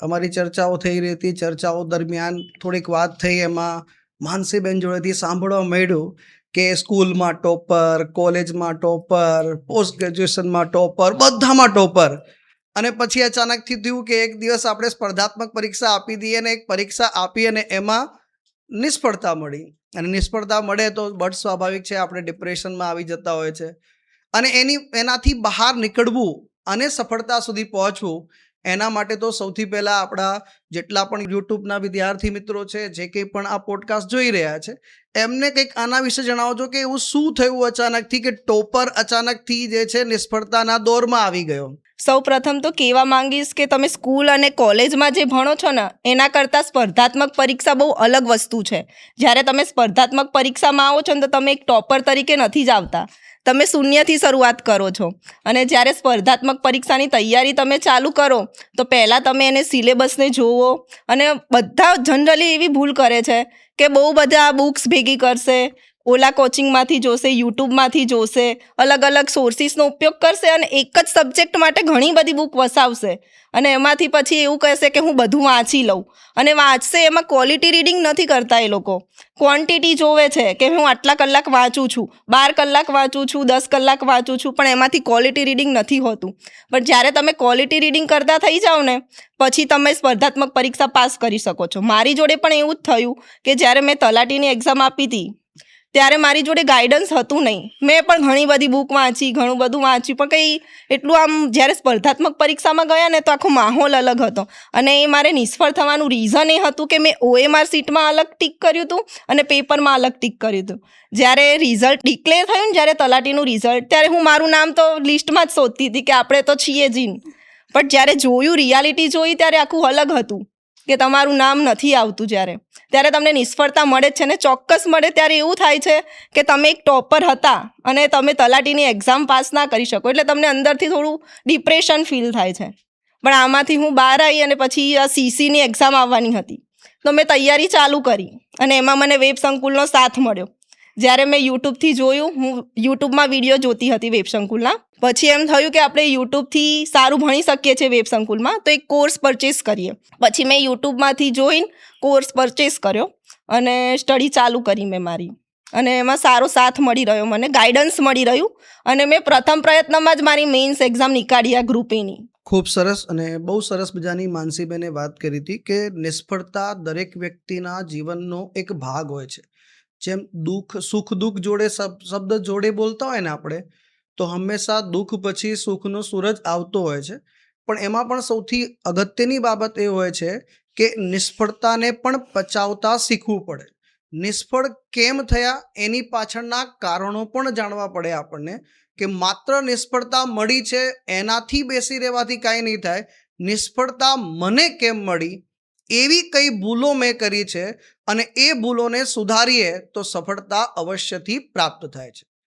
અમારી ચર્ચાઓ થઈ રહી હતી. ચર્ચાઓ દરમિયાન થોડીક વાત થઈ, એમાં માનસીબેન જોડેથી સાંભળવા મળ્યું કે સ્કૂલમાં ટોપર, કોલેજમાં ટોપર, પોસ્ટ ગ્રેજ્યુએશનમાં ટોપર, બધામાં ટોપર. અને પછી અચાનકથી થયું કે એક દિવસ આપણે સ્પર્ધાત્મક પરીક્ષા આપી દઈએ અને એક પરીક્ષા આપી અને એમાં નિષ્ફળતા મળી. અને નિષ્ફળતા મળે તો બટ સ્વાભાવિક છે, આપણે ડિપ્રેશનમાં આવી જતા હોય છે. અને એનાથી બહાર નીકળવું અને સફળતા સુધી પહોંચવું, એના માટે તો સૌથી પહેલાં આપણા જેટલા પણ યુટ્યુબના વિદ્યાર્થી મિત્રો છે, જે કંઈ પણ આ પોડકાસ્ટ જોઈ રહ્યા છે, એમને કંઈક આના વિશે જણાવજો કે એવું શું થયું અચાનકથી કે ટોપર અચાનકથી જે છે નિષ્ફળતાના દોરમાં આવી ગયો. સૌ પ્રથમ તો કહેવા માંગીશ કે તમે સ્કૂલ અને કોલેજમાં જે ભણો છો ને એના કરતાં સ્પર્ધાત્મક પરીક્ષા બહુ અલગ વસ્તુ છે. જ્યારે તમે સ્પર્ધાત્મક પરીક્ષામાં આવો છો ને તો તમે એક ટોપર તરીકે નથી જ આવતા, તમે શૂન્યથી શરૂઆત કરો છો. અને જ્યારે સ્પર્ધાત્મક પરીક્ષાની તૈયારી તમે ચાલુ કરો તો પહેલાં તમે એને સિલેબસને જોવો. અને બધા જનરલી એવી ભૂલ કરે છે કે બહુ બધા બુક્સ ભેગી કરશે, ઓલા કોચિંગમાંથી જોશે, યુટ્યુબમાંથી જોશે, અલગ અલગ સોર્સિસનો ઉપયોગ કરશે અને એક જ સબ્જેક્ટ માટે ઘણી બધી બુક વસાવશે. અને એમાંથી પછી એવું કહેશે કે હું બધું વાંચી લઉં. અને વાંચશે એમાં ક્વોલિટી રીડિંગ નથી કરતા એ લોકો, ક્વોન્ટિટી જોવે છે કે હું આટલા કલાક વાંચું છું, 12 કલાક વાંચું છું, 10 કલાક વાંચું છું, પણ એમાંથી ક્વોલિટી રીડિંગ નથી હોતું. પણ જ્યારે તમે ક્વોલિટી રીડિંગ કરતા થઈ જાઓ ને પછી તમે સ્પર્ધાત્મક પરીક્ષા પાસ કરી શકો છો. મારી જોડે પણ એવું જ થયું કે જ્યારે મેં તલાટીની એક્ઝામ આપી હતી ત્યારે મારી જોડે ગાઈડન્સ હતું નહીં. મેં પણ ઘણી બધી બુક વાંચી, ઘણું બધું વાંચ્યું, પણ કંઈ એટલું આમ જ્યારે સ્પર્ધાત્મક પરીક્ષામાં ગયા ને તો આખો માહોલ અલગ હતો. અને એ મારે નિષ્ફળ થવાનું રીઝન એ હતું કે મેં OMR સીટમાં અલગ ટીક કર્યું હતું અને પેપરમાં અલગ ટીક કર્યું હતું. જ્યારે રિઝલ્ટ ડિક્લેર થયું ને જ્યારે તલાટીનું રિઝલ્ટ, ત્યારે હું મારું નામ તો લિસ્ટમાં જ શોધતી હતી કે આપણે તો છીએ જીન. પણ જ્યારે જોયું, રિયાલિટી જોઈ, ત્યારે આખું અલગ હતું કે તમારું નામ નથી આવતું. ત્યારે તમને નિષ્ફળતા મળે છે ને ચોક્કસ મળે. ત્યારે એવું થાય છે કે તમે એક ટોપર હતા અને તમે તલાટીની એક્ઝામ પાસ ના કરી શકો, એટલે તમને અંદરથી થોડું ડિપ્રેશન ફીલ થાય છે. પણ આમાંથી હું બહાર આવી અને પછી આ CCની એક્ઝામ આવવાની હતી તો મેં તૈયારી ચાલુ કરી અને એમાં મને વેબ સંકુલનો સાથ મળ્યો. જ્યારે મેં યુટ્યુબથી જોયું, હું યુટ્યુબમાં વિડીયો જોતી હતી વેબ સંકુલના, પછી એમ થયું કે આપણે યુટ્યુબથી સારું ભણી શકીએ છીએ વેબ સંકુલમાં, તો એક કોર્સ પરચેસ કરીએ. પછી મેં યુટ્યુબમાંથી જોઈને કોર્સ પરચેસ કર્યો અને સ્ટડી ચાલુ કરી મેં મારી. અને એમાં સારો સાથ મળી રહ્યો, મને ગાઈડન્સ મળી રહ્યું અને મેં પ્રથમ પ્રયત્નમાં જ મારી મેઇન્સ એક્ઝામ નીકાળી આ ગ્રુપ એની. ખૂબ સરસ. અને બહુ સરસ મજાની માનસીબેને વાત કરી હતી કે નિષ્ફળતા દરેક વ્યક્તિના જીવનનો એક ભાગ હોય છે. જેમ દુઃખ, સુખ દુઃખ જોડે શબ્દ જોડે બોલતા હોય ને આપણે, તો હંમેશા દુઃખ પછી સુખનો સૂરજ આવતો હોય છે. પણ એમાં પણ સૌથી અગત્યની બાબત એ હોય છે કે નિષ્ફળતાને પણ પચાવતા શીખવું પડે. નિષ્ફળ કેમ થયા એની પાછળના કારણો પણ જાણવા પડે આપણને, કે માત્ર નિષ્ફળતા મળી છે એનાથી બેસી રહેવાથી કાંઈ નહીં થાય. નિષ્ફળતા મને કેમ મળી, એવી કઈ ભૂલો મેં કરી છે અને એ ભૂલોને સુધારીએ તો સફળતા અવશ્યથી પ્રાપ્ત થાય છે.